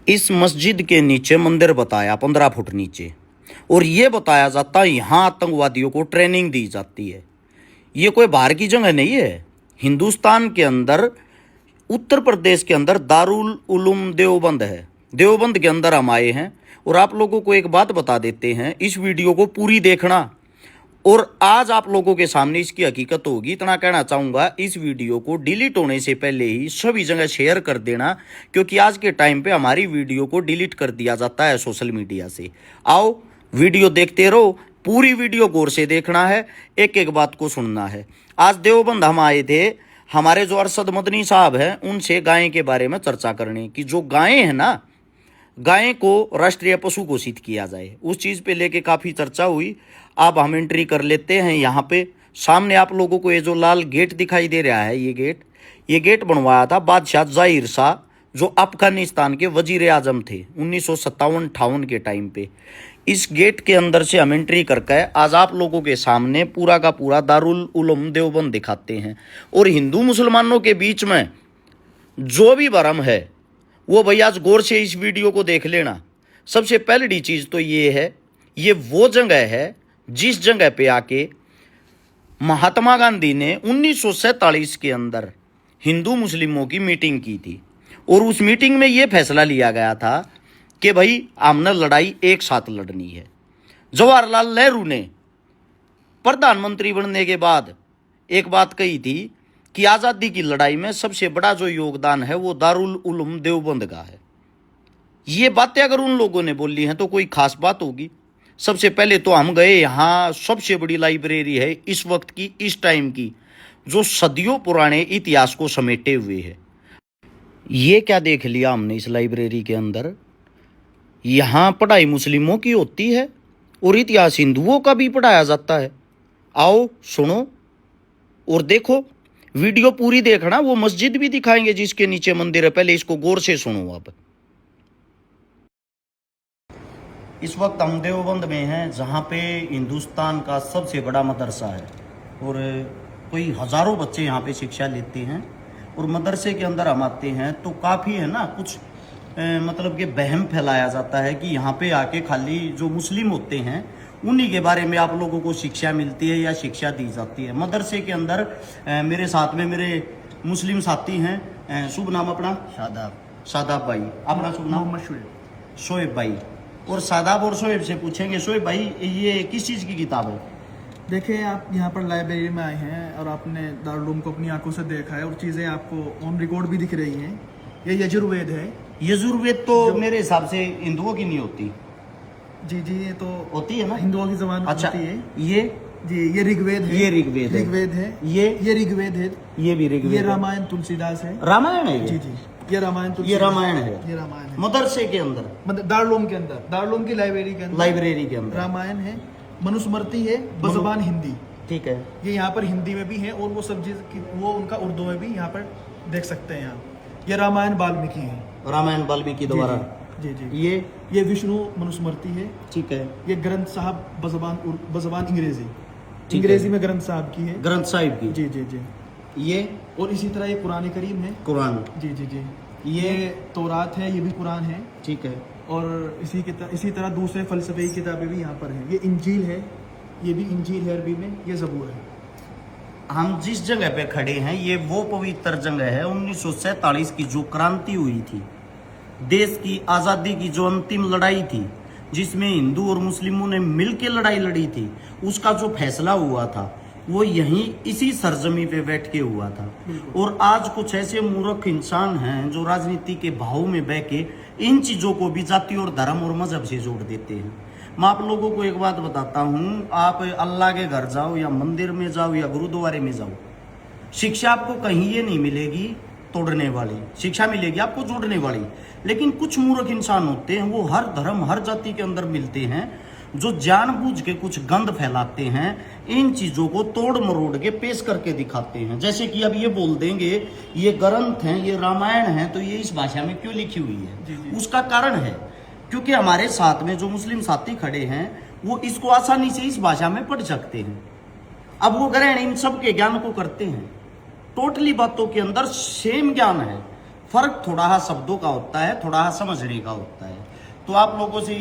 इस मस्जिद के नीचे मंदिर बताया 15 फुट नीचे, और ये बताया जाता है यहाँ आतंकवादियों को ट्रेनिंग दी जाती है। ये कोई बाहर की जगह नहीं है। हिंदुस्तान के अंदर उत्तर प्रदेश के अंदर दारुल उलूम देवबंद है। देवबंद के अंदर हम आए हैं और आप लोगों को एक बात बता देते हैं, इस वीडियो को पूरी देखना और आज आप लोगों के सामने इसकी हकीकत होगी। इतना कहना चाहूँगा, इस वीडियो को डिलीट होने से पहले ही सभी जगह शेयर कर देना, क्योंकि आज के टाइम पे हमारी वीडियो को डिलीट कर दिया जाता है सोशल मीडिया से। आओ वीडियो देखते रहो, पूरी वीडियो गौर से देखना है, एक एक बात को सुनना है। आज देवबंद हम आए थे, हमारे जो अरशद मदनी साहब हैं उनसे गाय के बारे में चर्चा करने की। जो गायें हैं ना, गाय को राष्ट्रीय पशु घोषित किया जाए, उस चीज़ पे लेके काफ़ी चर्चा हुई। अब हम एंट्री कर लेते हैं। यहाँ पे सामने आप लोगों को ये जो लाल गेट दिखाई दे रहा है, ये गेट बनवाया था बादशाह ज़ाहिर शाह, जो अफगानिस्तान के वजीर आजम थे 1957-58 के टाइम पे। इस गेट के अंदर से हम एंट्री करके आज आप लोगों के सामने पूरा का पूरा दारुल उलूम देवबंद दिखाते हैं। और हिंदू मुसलमानों के बीच में जो भी भरम है वो भैया आज गौर से इस वीडियो को देख लेना। सबसे पहली चीज़ तो ये है, ये वो जगह है जिस जगह पे आके महात्मा गांधी ने 1947 के अंदर हिंदू मुस्लिमों की मीटिंग की थी। और उस मीटिंग में ये फैसला लिया गया था कि भाई हमने लड़ाई एक साथ लड़नी है। जवाहरलाल नेहरू ने प्रधानमंत्री बनने के बाद एक बात कही थी कि आज़ादी की लड़ाई में सबसे बड़ा जो योगदान है वो दारुल उलूम देवबंद का है। ये बातें अगर उन लोगों ने बोली हैं तो कोई खास बात होगी। सबसे पहले तो हम गए, यहाँ सबसे बड़ी लाइब्रेरी है इस वक्त की, इस टाइम की, जो सदियों पुराने इतिहास को समेटे हुए है। ये क्या देख लिया हमने इस लाइब्रेरी के अंदर, यहाँ पढ़ाई मुस्लिमों की होती है और इतिहास हिंदुओं का भी पढ़ाया जाता है। आओ सुनो और देखो, वीडियो पूरी देखना। वो मस्जिद भी दिखाएंगे जिसके नीचे मंदिर है, पहले इसको गौर से सुनो। अब इस वक्त हम देवबंद में हैं, जहाँ पे हिंदुस्तान का सबसे बड़ा मदरसा है और कोई हज़ारों बच्चे यहाँ पे शिक्षा लेते हैं। और मदरसे के अंदर हम आते हैं तो काफ़ी है ना, कुछ मतलब कि वहम फैलाया जाता है कि यहाँ पे आके खाली जो मुस्लिम होते हैं उन्हीं के बारे में आप लोगों को शिक्षा मिलती है या शिक्षा दी जाती है। मदरसे के अंदर मेरे साथ में मेरे मुस्लिम साथी हैं। शुभ नाम अपना? शादाब भाई। अपना शुभ नाम? शोएब भाई। और शादाब और शोएब से पूछेंगे, शोएब भाई ये किस चीज़ की किताब है? देखिए, आप यहाँ पर लाइब्रेरी में आए हैं और आपने दारुल उलूम को अपनी आंखों से देखा है और चीज़ें आपको ऑन रिकॉर्ड भी दिख रही हैं। ये यजुर्वेद है। यजुर्वेद तो मेरे हिसाब से हिंदुओं की नहीं होती। जी जी, ये तो होती है ना, हिंदुओं की ज़बान अच्छा होती है। ये जी, ये ऋग्वेद है। ये ऋग्वेद है। ये ऋग्वेद है। ये भी ऋग्वेद। ये रामायण तुलसीदास है। रामायण है जी जी, ये रामायण ये रामायण है। ये रामायण है मदरसे के अंदर, मतलब दारुल उलूम के अंदर, दारुल उलूम की लाइब्रेरी के अंदर रामायण है, मनुस्मृति है बज़बान हिंदी। ठीक है, ये यहाँ पर हिंदी में भी है और वो सब चीज़ वो उनका उर्दू में भी यहाँ पर देख सकते हैं। यहाँ ये रामायण वाल्मीकि है। रामायण वाल्मीकि द्वारा। जी जी, ये विष्णु मनुस्मृति है। ठीक है। ये ग्रंथ साहब बज़बान अंग्रेजी में ग्रंथ साहब की है। ग्रंथ साहिब की। जी जी जी। ये और इसी तरह ये कुरान करीम है। कुरान। जी जी जी। ये तौरात है, ये भी कुरान है। ठीक है। और इसी तरह दूसरे फलसफे की किताबें भी यहाँ पर हैं। ये इंजील है, ये भी इंजील है अरबी में। ये ज़बूर है। हम जिस जगह पे खड़े हैं ये वो पवित्र जगह है। 1947 की जो क्रांति हुई थी, देश की आज़ादी की जो अंतिम लड़ाई थी, जिसमें हिंदू और मुस्लिमों ने मिलकर लड़ाई लड़ी थी, उसका जो फैसला हुआ था वो यहीं इसी सरजमी पे बैठ के हुआ था। और आज कुछ ऐसे मूर्ख इंसान हैं जो राजनीति के भाव में बह के इन चीज़ों को भी जाति और धर्म और मजहब से जोड़ देते हैं। मैं आप लोगों को एक बात बताता हूँ, आप अल्लाह के घर जाओ या मंदिर में जाओ या गुरुद्वारे में जाओ, शिक्षा आपको कहीं ये नहीं मिलेगी तोड़ने वाली, शिक्षा मिलेगी आपको जोड़ने वाली। लेकिन कुछ मूर्ख इंसान होते हैं, वो हर धर्म हर जाति के अंदर मिलते हैं, जो जानबूझ के कुछ गंद फैलाते हैं, इन चीज़ों को तोड़ मरोड़ के पेश करके दिखाते हैं। जैसे कि अब ये बोल देंगे ये ग्रंथ हैं, ये रामायण है, तो ये इस भाषा में क्यों लिखी हुई है? जी। उसका कारण है क्योंकि हमारे साथ में जो मुस्लिम साथी खड़े हैं वो इसको आसानी से इस भाषा में पढ़ सकते हैं। अब वो ग्रहण इन सब के ज्ञान को करते हैं। टोटली बातों के अंदर सेम ज्ञान है, फर्क थोड़ा सा शब्दों का होता है, थोड़ा सा समझने का होता है। तो आप लोगों से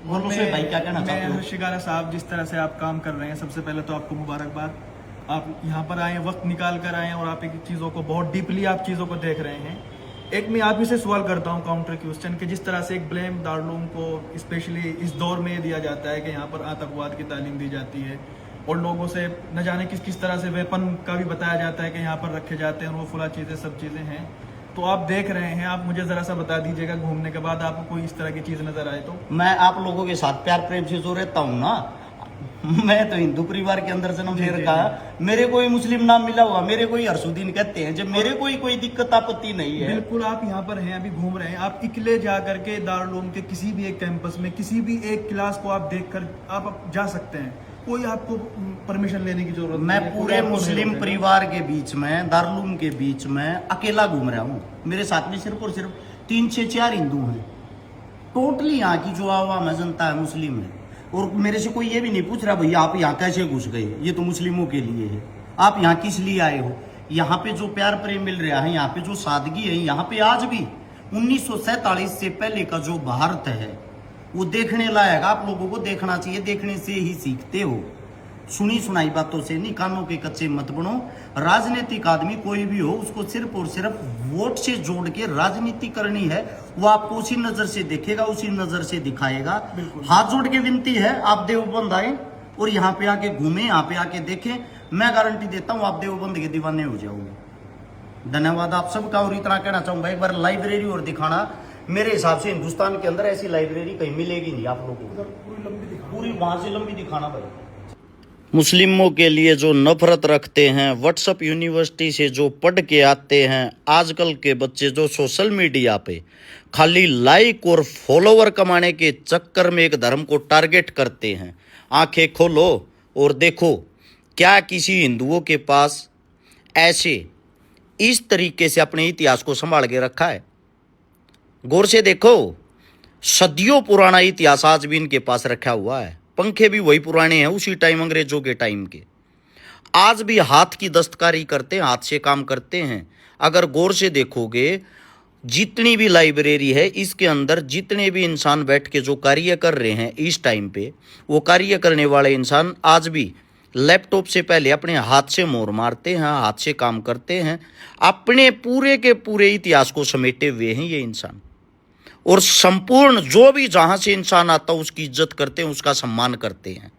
बोलो से भाई क्या कहना चाहते हो? हर्षिकारा साहब, जिस तरह से आप काम कर रहे हैं, सबसे पहले तो आपको मुबारकबाद। आप यहाँ पर आए, वक्त निकाल कर आए हैं और आप एक चीज़ों को बहुत डीपली आप चीज़ों को देख रहे हैं। एक मैं आप ही से सवाल करता हूँ काउंटर क्वेश्चन कि जिस तरह से एक ब्लेम दारुल को स्पेशली इस दौर में दिया जाता है कि यहाँ पर आतंकवाद की तालीम दी जाती है और लोगों से न जाने किस किस तरह से वेपन का भी बताया जाता है कि यहाँ पर रखे जाते हैं और वो फुला चीज़ें सब चीज़ें हैं, तो आप देख रहे हैं, आप मुझे ज़रा सा बता दीजिएगा घूमने के बाद आपको कोई इस तरह की चीज़ नज़र आए तो। मैं आप लोगों के साथ प्यार प्रेम से जो रहता हूँ ना, मैं तो हिंदू परिवार के अंदर जन्म ले रखा है, मेरे कोई मुस्लिम नाम मिला हुआ, मेरे कोई हर्षुद्दीन कहते हैं, जब मेरे कोई दिक्कत आपत्ति नहीं है। बिल्कुल, आप यहाँ पर हैं, अभी घूम रहे हैं, आप इकले जा करके दारुल उलूम के किसी भी एक कैंपस में किसी भी एक क्लास को आप देख कर आप जा सकते हैं, कोई आपको परमिशन लेने की जरूरत मैं नहीं है। पूरे मुस्लिम परिवार के बीच में, दारुल उलूम के बीच में अकेला घूम रहा हूँ। मेरे साथ में सिर्फ और सिर्फ 3 से 4 हिंदू हैं। टोटली यहाँ की जो आवाम है, जनता है, मुस्लिम है। और मेरे से कोई ये भी नहीं पूछ रहा भैया आप यहाँ कैसे घुस गए, ये तो मुस्लिमों के लिए है, आप यहाँ किस लिए आए हो। यहाँ पे जो प्यार प्रेम मिल रहा है, यहाँ पे जो सादगी है, यहाँ पे आज भी 1947 से पहले का जो भारत है वो देखने लायक, आप लोगों को देखना चाहिए। देखने से ही सीखते हो, सुनी सुनाई बातों से नहीं, कानों के कच्चे मत बनो। राजनीतिक आदमी कोई भी हो, उसको सिर्फ और सिर्फ वोट से जोड़ के राजनीति करनी है, वो आपको उसी नजर से देखेगा, उसी नजर से दिखाएगा। हाथ जोड़ के विनती है, आप देवबंद आए और यहाँ पे आके घूमे, यहाँ पे आके देखें, मैं गारंटी देता हूँ आप देवबंद के दीवाने हो जाओगे। धन्यवाद आप सबका। और इतना कहना चाहूंगा, एक बार लाइब्रेरी और दिखाना, मेरे हिसाब से हिंदुस्तान के अंदर ऐसी लाइब्रेरी कहीं मिलेगी नहीं आप लोगों को, पूरी वहां से लंबी दिखाना भाई। मुस्लिमों के लिए जो नफरत रखते हैं, व्हाट्सएप यूनिवर्सिटी से जो पढ़ के आते हैं, आजकल के बच्चे जो सोशल मीडिया पे खाली लाइक और फॉलोवर कमाने के चक्कर में एक धर्म को टारगेट करते हैं, आंखें खोलो और देखो क्या किसी हिंदुओं के पास ऐसे इस तरीके से अपने इतिहास को संभाल के रखा है। गौर से देखो, सदियों पुराना इतिहास आज भी इनके पास रखा हुआ है। पंखे भी वही पुराने हैं, उसी टाइम अंग्रेजों के टाइम के। आज भी हाथ की दस्तकारी करते हैं, हाथ से काम करते हैं। अगर गौर से देखोगे, जितनी भी लाइब्रेरी है इसके अंदर जितने भी इंसान बैठ के जो कार्य कर रहे हैं इस टाइम पे, वो कार्य करने वाले इंसान आज भी लैपटॉप से पहले अपने हाथ से मोहर मारते हैं, हाथ से काम करते हैं। अपने पूरे के पूरे इतिहास को समेटे हुए हैं ये इंसान। और संपूर्ण जो भी जहां से इंसान आता है उसकी इज्जत करते हैं, उसका सम्मान करते हैं।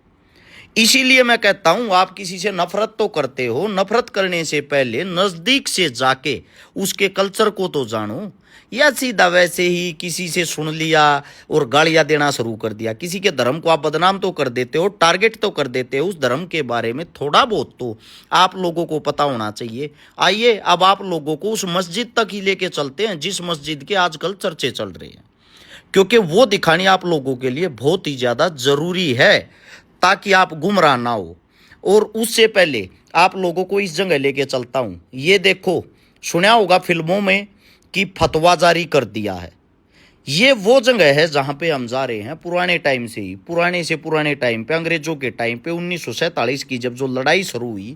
इसीलिए मैं कहता हूं, आप किसी से नफरत तो करते हो, नफरत करने से पहले नजदीक से जाके उसके कल्चर को तो जानो। या सीधा वैसे ही किसी से सुन लिया और गालियां देना शुरू कर दिया, किसी के धर्म को आप बदनाम तो कर देते हो, टारगेट तो कर देते हो, उस धर्म के बारे में थोड़ा बहुत तो आप लोगों को पता होना चाहिए। आइए अब आप लोगों को उस मस्जिद तक ही लेके चलते हैं जिस मस्जिद के आजकल चर्चे चल रहे हैं, क्योंकि वो दिखानी आप लोगों के लिए बहुत ही ज़्यादा ज़रूरी है ताकि आप गुमराह ना हो। और उससे पहले आप लोगों को इस जगह लेके चलता हूँ। ये देखो, सुना होगा फिल्मों में कि फतवा जारी कर दिया है। ये वो जगह है जहाँ पे हम जा रहे हैं पुराने टाइम से ही, पुराने से पुराने टाइम पे, अंग्रेजों के टाइम पे 1947 की जब जो लड़ाई शुरू हुई,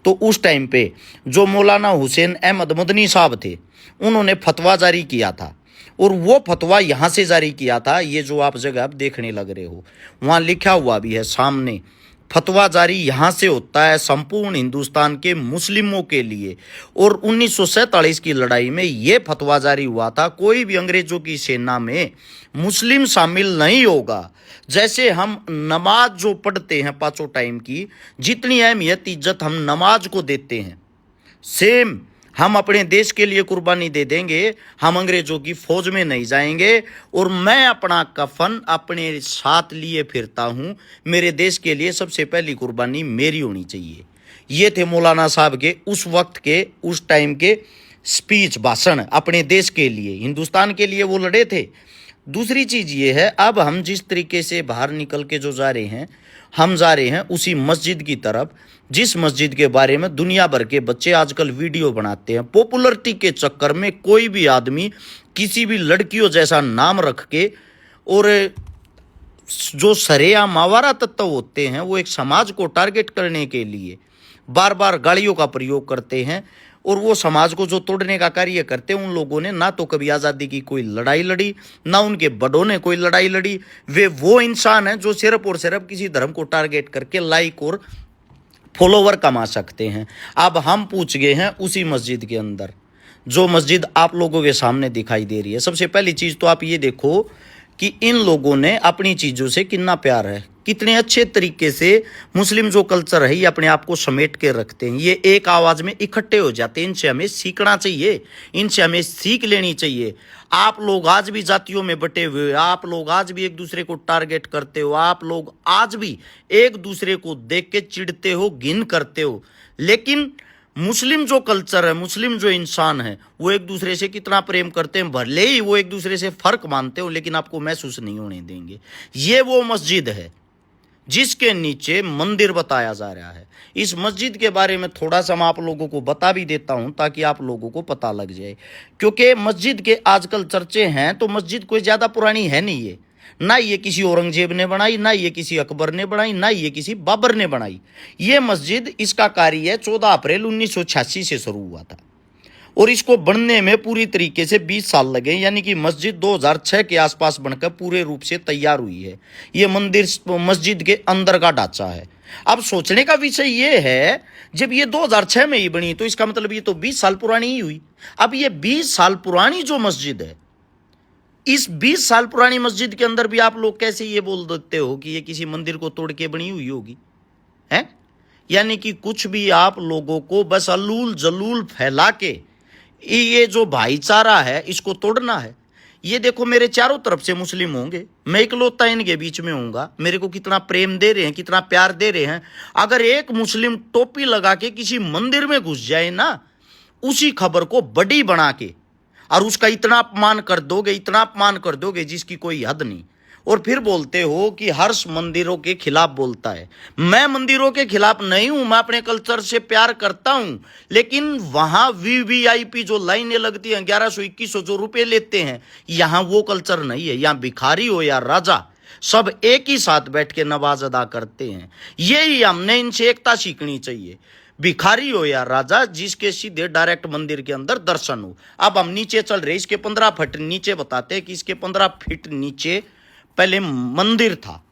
तो उस टाइम पे जो मौलाना हुसैन अहमद मदनी साहब थे, उन्होंने फतवा जारी किया था। और वो फतवा यहाँ से जारी किया था, ये जो आप जगह आप देखने लग रहे हो, वहाँ लिखा हुआ भी है सामने, फतवा जारी यहाँ से होता है संपूर्ण हिंदुस्तान के मुस्लिमों के लिए। और 1947 की लड़ाई में ये फतवा जारी हुआ था, कोई भी अंग्रेजों की सेना में मुस्लिम शामिल नहीं होगा। जैसे हम नमाज जो पढ़ते हैं पांचों टाइम की, जितनी अहमियत इज्जत हम नमाज को देते हैं, सेम हम अपने देश के लिए कुर्बानी दे देंगे। हम अंग्रेजों की फौज में नहीं जाएंगे। और मैं अपना कफन अपने साथ लिए फिरता हूं, मेरे देश के लिए सबसे पहली कुर्बानी मेरी होनी चाहिए। ये थे मौलाना साहब के उस वक्त के, उस टाइम के स्पीच, भाषण, अपने देश के लिए, हिंदुस्तान के लिए वो लड़े थे। दूसरी चीज़ ये है, अब हम जिस तरीके से बाहर निकल के जो जा रहे हैं, हम जा रहे हैं उसी मस्जिद की तरफ, जिस मस्जिद के बारे में दुनिया भर के बच्चे आजकल वीडियो बनाते हैं। पॉपुलरिटी के चक्कर में कोई भी आदमी किसी भी लड़कियों जैसा नाम रख के, और जो सरेआम आवारा तत्व होते हैं, वो एक समाज को टारगेट करने के लिए बार बार गालियों का प्रयोग करते हैं। और वो समाज को जो तोड़ने का कार्य करते हैं, उन लोगों ने ना तो कभी आज़ादी की कोई लड़ाई लड़ी, ना उनके बड़ों ने कोई लड़ाई लड़ी। वे वो इंसान हैं जो सिर्फ और सिर्फ किसी धर्म को टारगेट करके लाइक और फॉलोवर कमा सकते हैं। अब हम पूछ गए हैं उसी मस्जिद के अंदर, जो मस्जिद आप लोगों के सामने दिखाई दे रही है। सबसे पहली चीज़ तो आप ये देखो कि इन लोगों ने अपनी चीज़ों से कितना प्यार है, कितने अच्छे तरीके से मुस्लिम जो कल्चर है ये अपने आप को समेट के रखते हैं। ये एक आवाज़ में इकट्ठे हो जाते हैं। इनसे हमें सीखना चाहिए, इनसे हमें सीख लेनी चाहिए। आप लोग आज भी जातियों में बटे हुए, आप लोग आज भी एक दूसरे को टारगेट करते हो, आप लोग आज भी एक दूसरे को देख के चिढ़ते हो, घिन करते हो। लेकिन मुस्लिम जो कल्चर है, मुस्लिम जो इंसान है, वो एक दूसरे से कितना प्रेम करते हैं। भले ही वो एक दूसरे से फर्क मानते हो, लेकिन आपको महसूस नहीं होने देंगे। ये वो मस्जिद है जिसके नीचे मंदिर बताया जा रहा है। इस मस्जिद के बारे में थोड़ा सा मैं आप लोगों को बता भी देता हूं ताकि आप लोगों को पता लग जाए, क्योंकि मस्जिद के आजकल चर्चे हैं तो मस्जिद कोई ज़्यादा पुरानी है नहीं। ये ना ये किसी औरंगजेब ने बनाई, ना ये किसी अकबर ने बनाई, ना ये किसी बाबर ने बनाई। ये मस्जिद, इसका कार्य 14 अप्रैल 1986 से शुरू हुआ था और इसको बनने में पूरी तरीके से 20 साल लगे। यानी कि मस्जिद 2006 के आसपास बनकर पूरे रूप से तैयार हुई है। ये मंदिर मस्जिद के अंदर का ढांचा है। अब सोचने का विषय ये है, जब ये 2006 में ही बनी तो इसका मतलब ये तो 20 साल पुरानी ही हुई। अब ये 20 साल पुरानी जो मस्जिद है, इस 20 साल पुरानी मस्जिद के अंदर भी आप लोग कैसे ये बोल देते हो कि ये किसी मंदिर को तोड़ के बनी हुई होगी, है? यानी कि कुछ भी आप लोगों को बस अलूल जलूल फैला के ये जो भाईचारा है इसको तोड़ना है। ये देखो, मेरे चारों तरफ से मुस्लिम होंगे, मैं इकलौता इनके बीच में होऊंगा। मेरे को कितना प्रेम दे रहे हैं, कितना प्यार दे रहे हैं। अगर एक मुस्लिम टोपी लगा के किसी मंदिर में घुस जाए ना, उसी खबर को बड़ी बना के और उसका इतना अपमान कर दोगे, इतना अपमान कर दोगे जिसकी कोई हद नहीं, और फिर बोलते हो कि हर्ष मंदिरों के खिलाफ बोलता है। मैं मंदिरों के खिलाफ नहीं हूं, मैं अपने कल्चर से प्यार करता हूं। लेकिन वहां वीवीआईपी जो लाइनें लगती हैं, 1100-2100 जो रुपए लेते हैं, यहां वो कल्चर नहीं है। यहां भिखारी हो या राजा, सब एक ही साथ बैठ के नमाज अदा करते हैं। यही हमने इनसे एकता सीखनी चाहिए। भिखारी हो या राजा, जिसके सीधे डायरेक्ट मंदिर के अंदर दर्शन हो। अब हम नीचे चल रहे, इसके 15 फीट नीचे बताते हैं कि इसके 15 फीट नीचे पहले मंदिर था।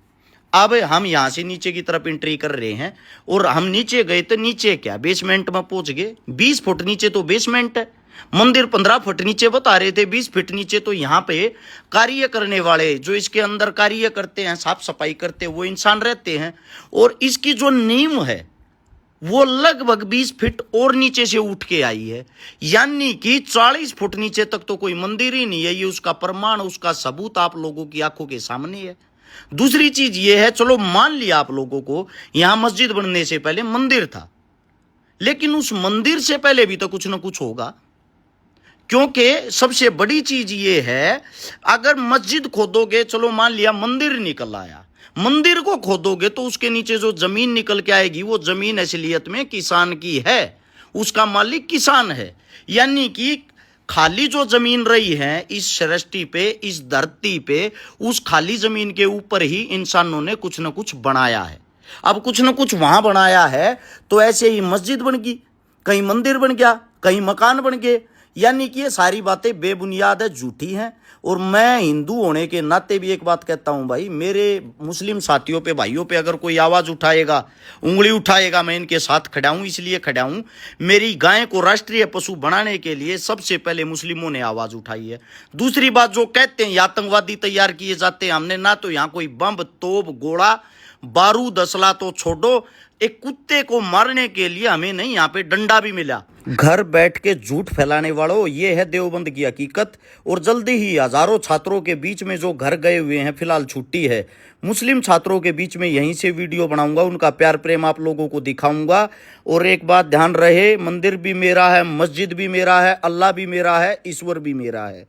अब हम यहां से नीचे की तरफ एंट्री कर रहे हैं और हम नीचे गए तो नीचे क्या, बेसमेंट में पहुंच गए। 20 फुट नीचे तो बेसमेंट है। मंदिर 15 फुट नीचे बता रहे थे, 20 फीट नीचे तो यहाँ पे कार्य करने वाले, जो इसके अंदर कार्य करते हैं, साफ सफाई करते हैं, वो इंसान रहते हैं। और इसकी जो नींव है वो लगभग 20 फीट और नीचे से उठ के आई है। यानी कि 40 फुट नीचे तक तो कोई मंदिर ही नहीं है। ये उसका प्रमाण, उसका सबूत आप लोगों की आंखों के सामने है। दूसरी चीज ये है, चलो मान लिया आप लोगों को यहां मस्जिद बनने से पहले मंदिर था, लेकिन उस मंदिर से पहले भी तो कुछ ना कुछ होगा। क्योंकि सबसे बड़ी चीज ये है, अगर मस्जिद खोदोगे, चलो मान लिया मंदिर निकल आया, मंदिर को खोदोगे तो उसके नीचे जो जमीन निकल के आएगी, वो जमीन असलियत में किसान की है, उसका मालिक किसान है। यानी कि खाली जो जमीन रही है इस सृष्टि पे, इस धरती पे, उस खाली जमीन के ऊपर ही इंसानों ने कुछ ना कुछ बनाया है। अब कुछ ना कुछ वहां बनाया है तो ऐसे ही मस्जिद बन गई, कहीं मंदिर बन गया, कहीं मकान बन गए। यानी कि ये सारी बातें बेबुनियाद है, झूठी हैं। और मैं हिंदू होने के नाते भी एक बात कहता हूं भाई, मेरे मुस्लिम साथियों पे, भाइयों पे अगर कोई आवाज़ उठाएगा, उंगली उठाएगा, मैं इनके साथ खड़ा हूं। इसलिए खड़ा हूं, मेरी गाय को राष्ट्रीय पशु बनाने के लिए सबसे पहले मुस्लिमों ने आवाज़ उठाई है। दूसरी बात, जो कहते हैं आतंकवादी तैयार किए जाते हैं, हमने ना तो यहाँ कोई बम, तोप, गोला, बारूद, असला तो छोड़ो, एक कुत्ते को मारने के लिए हमें नहीं यहाँ पे डंडा भी मिला। घर बैठ के झूठ फैलाने वालों, ये है देवबंद की हकीकत। और जल्दी ही हजारों छात्रों के बीच में जो घर गए हुए हैं, फिलहाल छुट्टी है, मुस्लिम छात्रों के बीच में यहीं से वीडियो बनाऊंगा, उनका प्यार प्रेम आप लोगों को दिखाऊंगा। और एक बात ध्यान रहे, मंदिर भी मेरा है, मस्जिद भी मेरा है, अल्लाह भी मेरा है, ईश्वर भी मेरा है।